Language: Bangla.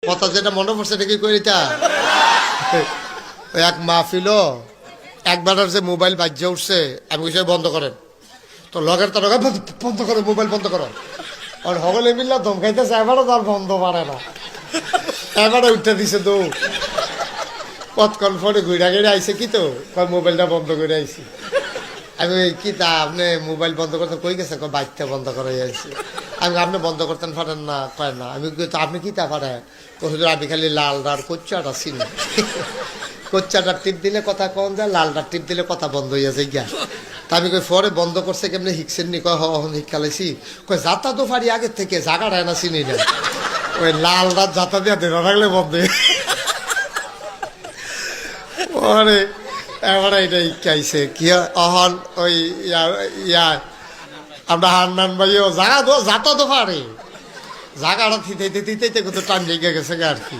কথা যেটা মনে পড়ছে এটা কি করিতা ওই এক মাহফিল একবার যে মোবাইল বাজ্যে উঠছে আমি কইছি বন্ধ করেন তো লগের তার বন্ধ করো মোবাইল বন্ধ করো আর হগলে মিল্লা ধমকাইতেছে এবারও তার বন্ধ পারে না এবারে উঠতে দিছে তো কতক্ষণ ফোনে ঘুরা গেড়ে আইসে কি তো মোবাইলটা বন্ধ করে আইসি আমি কি তা আপনি মোবাইল বন্ধ করতে কই গেছে বাইকটা বন্ধ করে আইসি আমি আপনি বন্ধ করতেন পারেন না কয় না আমি আপনি কি তা পারেন আমি খালি লালডার কোচ্চাটা চিনি কোচ্চাটার টিপ দিলে কথা কম যায় লালডার টিপ দিলে কথা বন্ধ হইয়া যায় গিয়া তা আমি কই পরে বন্ধ করছে কেমনি হিকছেন নি কয় হন হিকালাইছি কই যাতা তো পারি আগের থেকে জাগাটা না চিনি না ওই লালডার যাতা দিয়া দেওয়া থাকলে বন্ধ পরে এবার এটা ইকাইছে কি অহন ওই আমরা হান্নান ভাইও জাগা তো যাতা তো পারে জাগাটা থিতে কত টাইম লেগে গেছে আর কি